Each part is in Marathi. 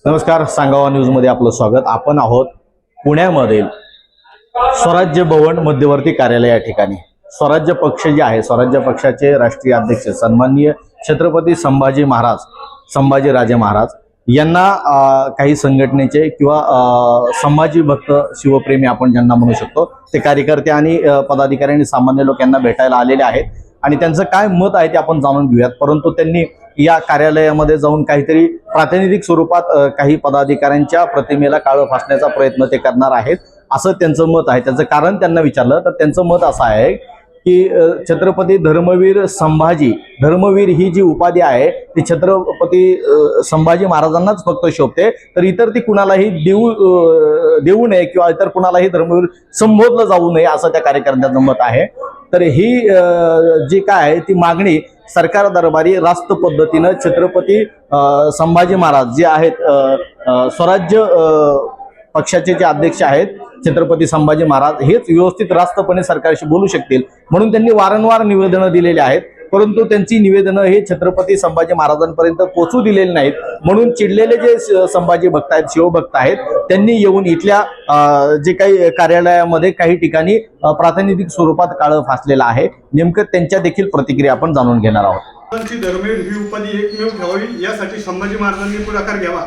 नमस्कार, सांगावा न्यूज मध्ये आपलं स्वागत। आपण आहोत पुण्यामधील स्वराज्य भवन मध्यवर्ती कार्यालय या ठिकाणी। स्वराज्य पक्ष जे आहे, स्वराज्य पक्षाचे राष्ट्रीय अध्यक्ष सन्माननीय छत्रपती संभाजीराजे महाराज यांना काही संघटनेचे किंवा संभाजी भक्त शिवप्रेमी आपण ज्यांना म्हणू शकतो ते कार्यकर्ते आणि पदाधिकारी आणि सामान्य लोक यांना भेटायला आलेले आहेत आणि त्यांचं काय मत आहे ते आपण जाणून घेऊयात। परंतु त्यांनी या कार्यालयामध्ये जाऊन काहीतरी प्रातिनिधिक स्वरूपात काही पदाधिकाऱ्यांच्या प्रतिमेला काळं फासण्याचा प्रयत्न ते करणार आहेत असं त्यांचं मत आहे। त्याचं कारण त्यांना विचारलं तर त्यांचं मत असं आहे की छत्रपती धर्मवीर संभाजी, धर्मवीर ही जी उपाधी आहे ती छत्रपती संभाजी महाराजांनाच फक्त शोभते, तर इतर ती कुणालाही देऊ नये किंवा इतर कुणालाही धर्मवीर संबोधलं जाऊ नये असं त्या कार्यकर्त्यांचं मत आहे। तर ही जी काय आहे ती मागणी सरकार दरबारी रास्त पद्धतीनं छत्रपती संभाजी महाराज जे आहेत स्वराज्य पक्षाचे जे अध्यक्ष आहेत छत्रपती संभाजी महाराज हेच व्यवस्थित रास्तपणे सरकारशी बोलू शकतील म्हणून त्यांनी वारंवार निवेदनं दिलेली आहेत, परंतु त्यांची निवेदनं हे छत्रपती संभाजी महाराजांपर्यंत पोहोचू दिलेली नाहीत। म्हणून चिडलेले जे संभाजी भक्त आहेत, शिवभक्त आहेत, त्यांनी येऊन इथल्या जे काही कार्यालयामध्ये काही ठिकाणी प्रातिनिधिक स्वरूपात काळं फासलेलं आहे। नेमकं त्यांच्या देखील प्रतिक्रिया आपण जाणून घेणार आहोत। धर्मवीर ही उपाधी एकमेव ठेवावी यासाठी संभाजी महाराजांनी पुढाकार घ्यावा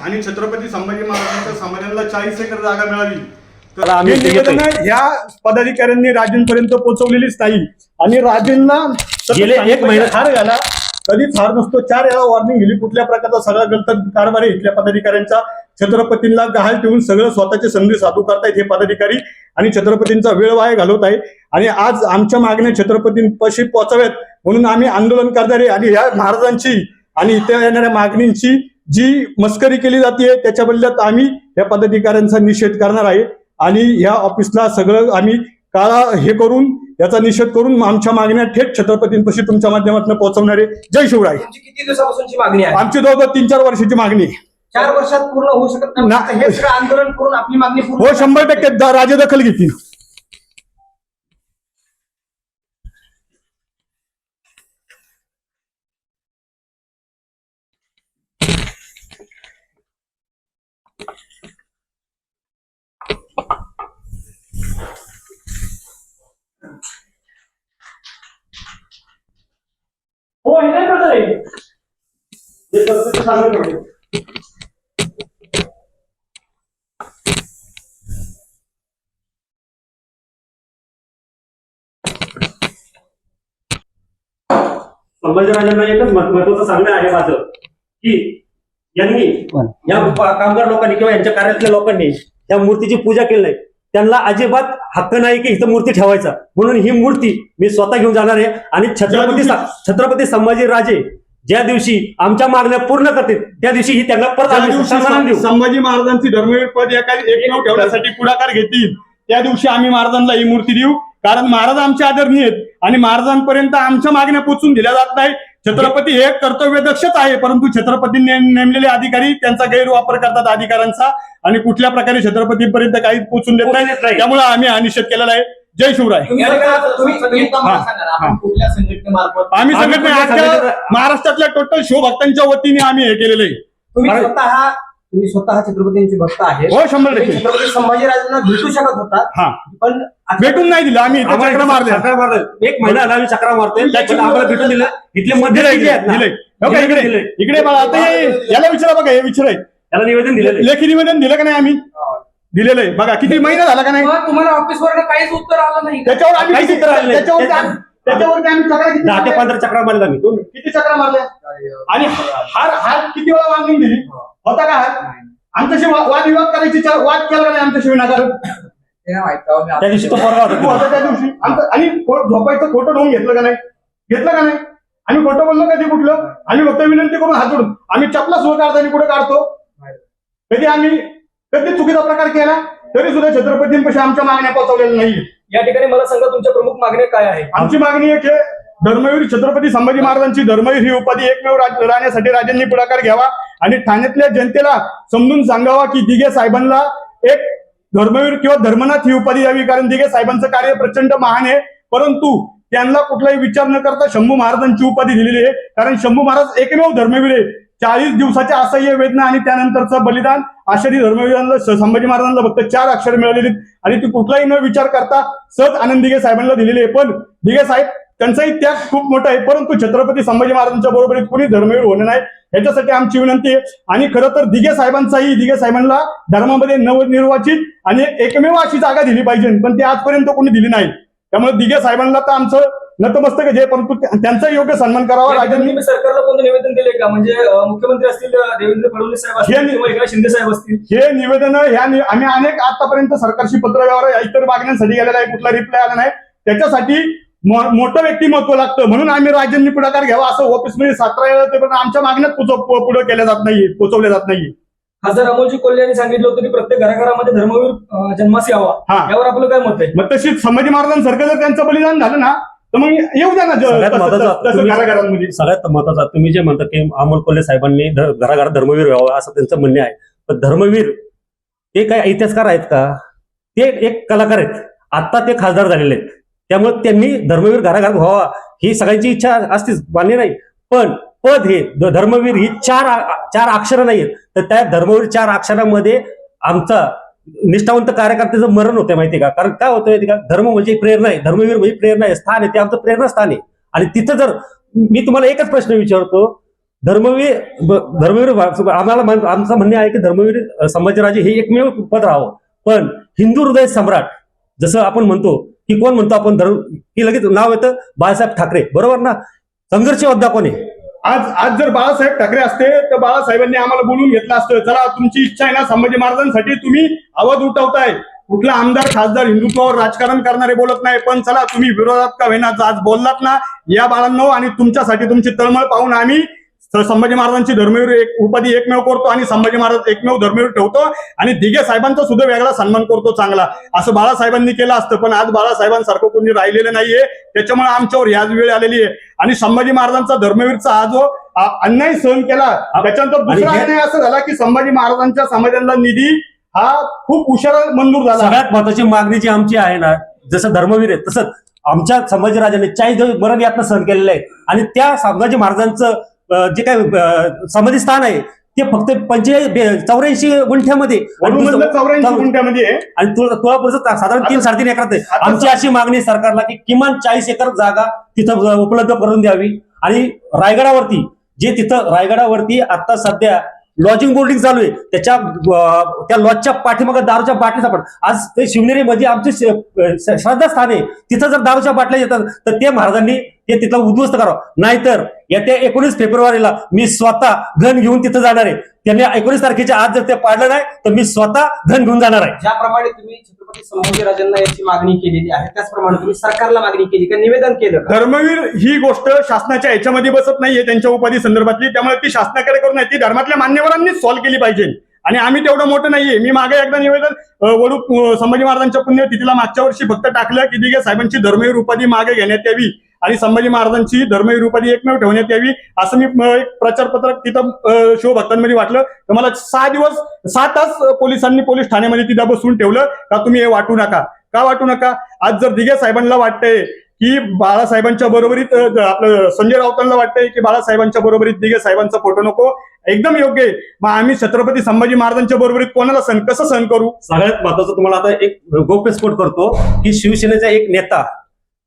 आणि छत्रपती संभाजी महाराजांच्या समाजाला 40 एकर जागा मिळावी। तर आम्ही ह्या पदाधिकाऱ्यांनी राजेंपर्यंत पोहोचवलेलीच नाही आणि राजेंना गेले 1 महिना हार झाला, कधीच हार नसतो। 4 वेळा वॉर्निंग दिली, कुठल्या प्रकारचा सगळा गलत कारभार आहे इथल्या पदाधिकाऱ्यांचा। छत्रपतींना गहाळ ठेवून सगळं स्वतःचे संधी साधू करतायत हे पदाधिकारी आणि छत्रपतींचा वेळ वाया घालवत आहे आणि आज आमच्या मागण्या छत्रपतींपाशी पोहोचाव्यात म्हणून आम्ही आंदोलन करणार आहे आणि या महाराजांची आणि इथे येणाऱ्या मागणींची जी मस्करी केली जाते त्याच्या बदल्यात आम्ही या पदाधिकाऱ्यांचा निषेध करणार आहे आणि या ऑफिसला सगळं आम्ही काळा हे करून याचा निषेध करून आमच्या मागण्या थेट छत्रपतींपाशी तुमच्या माध्यमातून पोहोचवणार आहे। जय शिवराय। किती दिवसापासूनची मागणी आहे? आमची जवळजवळ 3-4 वर्षाची मागणी आहे। 4 वर्षात पूर्ण होऊ शकत नाही हे सगळं आंदोलन करून आपली मागणी हो 100% राजे दखल घेतील। हो हे नाही करता येईल संभाजीराजांना एकच महत्वाचं सांगणं आहे माझं की यांनी या कामगार लोकांनी किंवा यांच्या कार्यातल्या लोकांनी या मूर्तीची पूजा केली नाही, त्यांना अजिबात हक्क नाही की इथं मूर्ती ठेवायचा। म्हणून ही मूर्ती मी स्वतः घेऊन जाणार आहे आणि छत्रपती संभाजीराजे ज्या दिवशी आमच्या मागण्या पूर्ण करतील त्या दिवशी ही त्यांना परत सन्मान देऊ। संभाजी महाराजांची धर्मवीर पद एकमेव ठेवण्यासाठी पुढाकार घेतील त्या दिवशी आम्ही महाराजांना ही मूर्ती देऊ, कारण महाराज आमचे आदरणीय आहेत आणि महाराजांपर्यंत आमच्या मागण्या पोचून दिल्या जात नाही। छत्रपती हे कर्तव्यदक्षच आहे, परंतु छत्रपतींनी नेमलेले अधिकारी त्यांचा गैरवापर करतात अधिकारांचा आणि कुठल्या प्रकारे छत्रपतींपर्यंत काही पोचून देत नाही। त्यामुळे आम्ही हा निषेध केलेला आहे। जय शिवराय। आम्ही संघटना महाराष्ट्रातल्या टोटल शिवभक्तांच्या वतीने आम्ही हे केलेलं आहे। तुम्ही स्वतः छत्रपतींचे भक्त आहे हो 100%। छत्रपती संभाजीराजांना भेटू शकत होता पण भेटून नाही दिलं, आम्ही चक्र मारले 1 महिना आला आम्ही चक्रा मारतोय, आम्हाला भेटून दिलं। इथले मध्ये इकडे मला आता याला विचारा बघा, हे विचाराय याला निवेदन दिलं, लेखी निवेदन दिलं का नाही? आम्ही दिलेलं आहे बघा, किती महिना झाला का नाही? तुम्हाला ऑफिसवर काहीच उत्तर आलं नाही त्याच्यावर आम्ही काहीच उत्तर आलं नाही। त्याच्यावरती आम्ही 10 ते 15 चक्रा मारले आम्ही। किती चक्रा मारल्या आणि हार किती वेळा वागणी दिली होता का? आमच्याशी वादविवाद करायची वाद केला का नाही आमच्याशी विनाकारण? त्या दिवशी तो पोरगा होता त्या दिवशी आणि झोपायचं खोटं ढोंग घेतलं का नाही? आम्ही खोटं बोललो कधी कुठलं? आम्ही फक्त विनंती करून हात जोडून आम्ही चपला सुरू काढताना पुढे काढतो, कधी आम्ही कधी चुकीचा प्रकार केला तरी सुद्धा छत्रपतींपाशी आमच्या मागण्या पोहोचवलेल्या नाही। या ठिकाणी मला सांगा तुमच्या प्रमुख मागण्या काय आहे? आमची मागणी एक आहे, धर्मवीर छत्रपती संभाजी महाराजांची धर्मवीर ही उपाधी एकमेव राहण्यासाठी राजांनी पुढाकार घ्यावा आणि ठाण्यातल्या जनतेला समजून सांगावा की दिघे साहेबांना एक धर्मवीर किंवा धर्मनाथ ही उपाधी द्यावी, कारण दिघे साहेबांचं कार्य प्रचंड महान आहे, परंतु त्यांना कुठलाही विचार न करता शंभू महाराजांची उपाधी दिलेली आहे. कारण शंभू महाराज एकमेव धर्मवीर आहे. 40 दिवसाच्या असह्य वेदना आणि त्यानंतरचं बलिदान आषाढी धर्मवीरांना संभाजी महाराजांना फक्त 4 अक्षर मिळालेली आणि ती कुठलाही न विचार करता सहज आनंद दिघे साहेबांना दिलेली आहे. पण दिघे साहेब त्यांचाही त्याग खूप मोठा आहे, परंतु छत्रपती संभाजी महाराजांच्या बरोबरीत कुणी धर्मवीर होणे नाही याच्यासाठी आमची विनंती आहे. आणि खरं तर दिघे साहेबांना धर्मामध्ये नवनिर्वाचित आणि एकमेव अशी जागा दिली पाहिजे, पण ती आजपर्यंत कोणी दिली नाही. त्यामुळे दिघे साहेबांना तर आमचं नतमस्तक आहे, परंतु त्यांचा योग्य सन्मान करावा. राजांनी सरकारला कोणतं निवेदन दिले का? म्हणजे मुख्यमंत्री असतील देवेंद्र फडणवीस साहेब असतील किंवा एकनाथ शिंदे साहेब असतील, हे निवेदन आम्ही अनेक आतापर्यंत सरकारशी पत्रव्यवहार इतर मागण्यांसाठी गेलेला आहे, कुठला रिप्लाय आला नाही. त्याच्यासाठी मोठं व्यक्तिमत्व लागतं, म्हणून आम्ही राज्यांनी पुढाकार घ्यावा असं ऑफिसमध्ये 17 वेळा ते पण आमच्या मागण्यात पुढे केल्या जात नाहीये, पोहोचवल्या जात नाहीये. खासदार अमोलजी कोल्हे यांनी सांगितलं होतं की प्रत्येक घराघरामध्ये धर्मवीर जन्मास यावा. यावर आपलं काय मत आहे? मग तशीच संभाजी महाराजांसारखं जर त्यांचं बलिदान झालं ना तर मग येऊ द्या ना घराघरांमध्ये. सगळ्यात महत्वाचा तुम्ही जे म्हणता की अमोल कोल्हे साहेबांनी घराघरात धर्मवीर व्हावा असं त्यांचं म्हणणे आहे. पण धर्मवीर ते काय इतिहासकार आहेत का? ते एक कलाकार आहेत. आता ते खासदार झालेले आहेत, त्यामुळे त्यांनी धर्मवीर घराघरात व्हावा ही सगळ्यांची इच्छा असतीच, मान्य नाही. पण पद हे धर्मवीर ही चार अक्षरं नाहीत, तर त्या धर्मवीर 4 अक्षरामध्ये आमचा निष्ठावंत कार्यकर्त्याचं मरण होतं माहितीये का? कारण काय होतं माहिती का, धर्म म्हणजे प्रेरणा आहे, धर्मवीर म्हणजे प्रेरणा आहे, स्थान आहे, ते आमचं प्रेरणास्थान आहे. आणि तिथं जर मी तुम्हाला एकच प्रश्न विचारतो, धर्मवीर आम्हाला आमचं म्हणणे आहे की धर्मवीर संभाजीराजे हे एकमेव पद राहावं. पण हिंदू हृदय सम्राट जसं आपण म्हणतो की कोण म्हणतो आपण की लगेच नाव येतं बाळासाहेब ठाकरे, बरोबर ना? संघर्ष योद्धा कोण आहे? आज जर बाळासाहेब ठाकरे असते तर बाळासाहेबांनी आम्हाला बोलून घेतलं असतं, चला तुमची इच्छा आहे ना संभाजी महाराजांसाठी तुम्ही आवाज उठवताय. कुठला आमदार खासदार हिंदुत्वावर राजकारण करणारे बोलत नाही, पण चला तुम्ही विरोधात का होईना आज बोललात ना या बाळांनो, आणि तुमच्यासाठी तुमची तळमळ पाहून आम्ही संभाजी महाराजांची धर्मवीर उपाधी एकमेव करतो आणि संभाजी महाराज एकमेव धर्मवीर ठेवतो आणि दिघे साहेबांचा सुद्धा वेगळा सन्मान करतो चांगला, असं बाळासाहेबांनी केलं असतं. पण आज बाळासाहेबांसारखं कोणी राहिलेलं नाहीये, त्याच्यामुळे आमच्यावर याच वेळ आलेली आहे. आणि संभाजी महाराजांचा धर्मवीरचा हा जो अन्याय सहन केला, त्याच्यानंतर दुसरा अन्याय असं झाला की संभाजी महाराजांच्या समाजाला निधी हा खूप उशिरा मंजूर झाला. सगळ्यात महत्वाची मागणी जी आमची आहे ना, जसं धर्मवीर आहे तसंच आमच्या संभाजीराजांनी 40 दिवस मरण यातनं सहन केलेलं आहे. आणि त्या संभाजी महाराजांचं जे काय समाधी स्थान आहे ते फक्त 84 गुंठ्यामध्ये आणि तुळापूरचं साधारण 3-3.5 एकरात आहे. आमची अशी मागणी सरकारला की किमान 40 एकर जागा तिथं उपलब्ध करून द्यावी. आणि रायगडावरती रायगडावरती आता सध्या लॉजिंग बोर्डिंग चालू आहे, त्या लॉजच्या पाठीमागे दारूच्या बाटल्या सापड. आज ते शिवनेरी मध्ये आमचे श्रद्धास्थान आहे, तिथं जर दारूच्या बाटल्या येतात तर ते महाराजांनी ते तिथं उद्ध्वस्त करावं. नाहीतर येत्या 19 फेब्रुवारीला मी स्वतः घन घेऊन तिथं जाणार आहे. त्यांनी 19 तारखेच्या आज जर ते पाडलं नाही तर मी स्वतः घन घेऊन जाणार आहे. ज्याप्रमाणे तुम्ही छत्रपती संभाजीराजांना याची मागणी केलेली आहे त्याचप्रमाणे तुम्ही सरकारला मागणी केली का, निवेदन केलं? धर्मवीर ही गोष्ट शासनाच्या ह्याच्यामध्ये बसत नाहीये त्यांच्या उपाधी संदर्भातली, त्यामुळे ती शासनाकडे करून ती धर्मातल्या मान्यवरांनीच सॉल्व्ह केली पाहिजे. आणि आम्ही तेवढं मोठं नाहीये. मी मागे एकदा निवेदन वडू संभाजी महाराजांच्या पुण्यतिथीला मागच्या वर्षी फक्त टाकलं की दिघे साहेबांची धर्मवीर उपाधी मागे घेण्यात यावी आणि संभाजी महाराजांची धर्मवीर उपाधी एकमेव ठेवण्यात यावी असं मी एक प्रचारपत्रक तिथं शिवभक्तांमध्ये वाटलं. तर मला 6 तास पोलिसांनी पोलीस ठाण्यामध्ये तिथं बसून ठेवलं का तुम्ही हे वाटू नका. का वाटू नका? आज जर दिघे साहेबांना वाटतंय की बाळासाहेबांच्या बरोबरीत आपलं संजय राऊतांना वाटतंय की बाळासाहेबांच्या बरोबरीत दिघे साहेबांचा फोटो नको, एकदम योग्य आहे. मग आम्ही छत्रपती संभाजी महाराजांच्या बरोबरीत कोणाला कसं सहन करू? सगळ्यात महत्वाचं तुम्हाला आता एक गौप्यस्फोट करतो की शिवसेनेचा एक नेता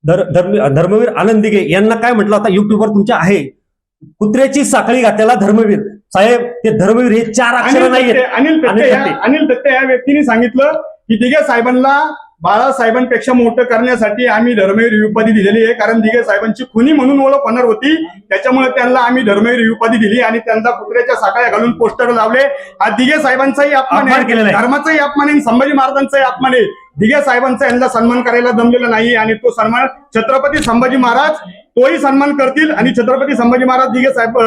धर्मवीर आनंद दिघे यांना काय म्हटलं आता युट्यूबवर तुमच्या आहे, कुत्र्याची साखळी घातलेला धर्मवीर. साहेब ते धर्मवीर हे 4 अक्षर नाहीये. अनिल दत्ते या व्यक्तीने सांगितलं की दिघे साहेबांना बाळासाहेबांपेक्षा मोठं करण्यासाठी आम्ही धर्मवीर उपाधी दिलेली आहे, कारण दिघे साहेबांची खुनी म्हणून ओळख होणार होती, त्याच्यामुळे त्यांना आम्ही धर्मवीर उपाधी दिली आणि त्यांचा कुत्र्याच्या साखळ्या घालून पोस्टर लावले. हा दिघे साहेबांचाही अपमान आहे, धर्माचाही अपमान आहे, संभाजी महाराजांचाही अपमान आहे. दिघे साहेबांचा यांना सन्मान करायला जमलेला नाही आणि तो सन्मान छत्रपती संभाजी महाराज तोही सन्मान करतील आणि छत्रपती संभाजी महाराज दिघे साहेब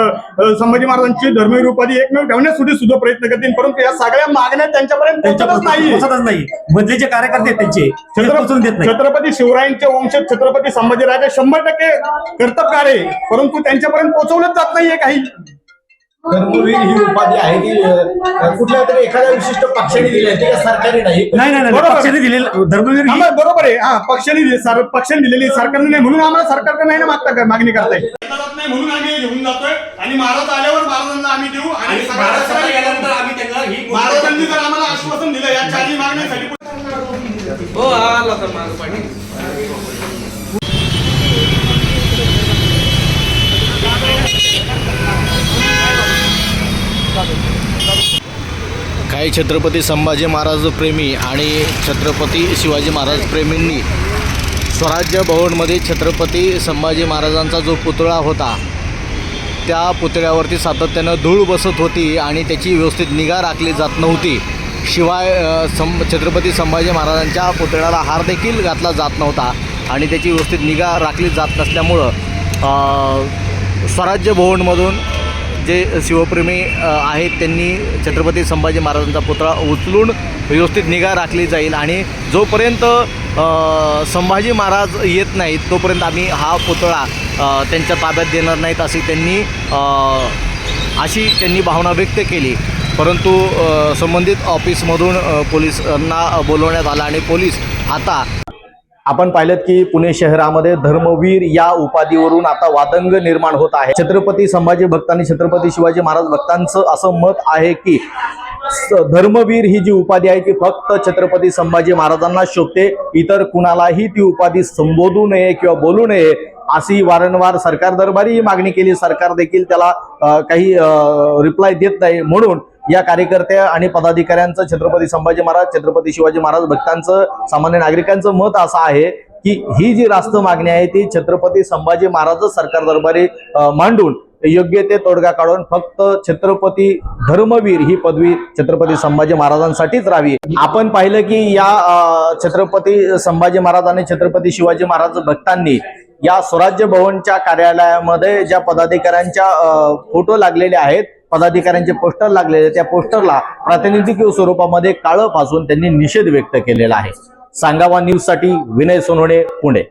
संभाजी महाराजांची धर्मवीर उपाधी एकमेव ठेवण्यासाठी सुद्धा प्रयत्न करतील, परंतु या सगळ्या मागण्या त्यांच्यापर्यंत पोहोचतच नाही. मधले कार्यकर्ते त्यांचे छत्रपती शिवरायांचे वंशज छत्रपती संभाजीराजे 100% कर्तबगार आहे, परंतु त्यांच्यापर्यंत पोहोचवलंच जात नाहीये काही. धर्मवीर ही उपाधी आहे ती कुठल्या तरी एखाद्या विशिष्ट पक्षाने दिली आहे ती का सरकारी नाही? नाही बरोबर. पक्षाने दिलेलं धर्मवीर ही बरोबर आहे. पक्षाने दिलेली सरकारने नाही म्हणून आम्हाला सरकारकडे नाही ना मागणी करता येईल नाही म्हणून आम्ही घेऊन जातोय आणि महाराज आल्यावर महाराजांना आम्ही देऊ आणि महाराजांनी जर आम्हाला आश्वासन दिलं या चारही मागण्यासाठी काही छत्रपती संभाजी महाराज प्रेमी आणि छत्रपती शिवाजी महाराज प्रेमींनी स्वराज्य भवनमध्ये छत्रपती संभाजी महाराजांचा जो पुतळा होता त्या पुतळ्यावरती सातत्यानं धूळ बसत होती आणि त्याची व्यवस्थित निगा राखली जात नव्हती. शिवाय छत्रपती संभाजी महाराजांच्या पुतळ्याला हार देखील घातला जात नव्हता आणि त्याची व्यवस्थित निगा राखली जात नसल्यामुळं स्वराज्य भवनमधून जे शिवप्रेमी आहेत त्यांनी छत्रपती संभाजी महाराजांचा पुतळा उचलून व्यवस्थित निगा राखली जाईल आणि जोपर्यंत संभाजी महाराज येत नाहीत तोपर्यंत आम्ही हा पुतळा त्यांच्या ताब्यात देणार नाहीत अशी त्यांनी भावना व्यक्त केली. परंतु संबंधित ऑफिसमधून पोलिसांना बोलवण्यात आलं आणि पोलीस आता आपण पाहिलं की पुणे शहरामध्ये धर्मवीर या उपाधीवरून आता वादंग निर्माण होत आहे. छत्रपती संभाजी भक्त आणि छत्रपती शिवाजी महाराज भक्तांचं असं मत आहे की धर्मवीर ही जी उपाधी आहे ती फक्त छत्रपती संभाजी महाराजांना शोभते, इतर कुणालाही ती उपाधी संबोधू नये किंवा बोलू नये अशी वारंवार सरकार दरबारी मागणी केली. सरकार देखील त्याला काही रिप्लाय देत नाही. म्हणून या कार्यकर्त्या आणि पदाधिकाऱ्यांचं छत्रपती संभाजी महाराज छत्रपती शिवाजी महाराज भक्तांचं सामान्य नागरिकांचं मत असं आहे की ही जी रास्त मागणी आहे ती छत्रपती संभाजी महाराज सरकार दरबारी मांडून योग्य ते तोडगा काढून फक्त छत्रपती धर्मवीर ही पदवी छत्रपती संभाजी महाराजांसाठीच राहावी. आपण पाहिलं की या छत्रपती संभाजी महाराज आणि छत्रपती शिवाजी महाराज भक्तांनी या स्वराज्य भवनच्या कार्यालयामध्ये ज्या पदाधिकाऱ्यांच्या फोटो लागलेले आहेत, पदाधिकाऱ्यांचे पोस्टर लागलेले, त्या पोस्टरला प्रातिनिधिक स्वरूपामध्ये काळं फासून त्यांनी निषेध व्यक्त केलेला आहे. सांगावा न्यूज साठी विनय सोनवणे, पुणे.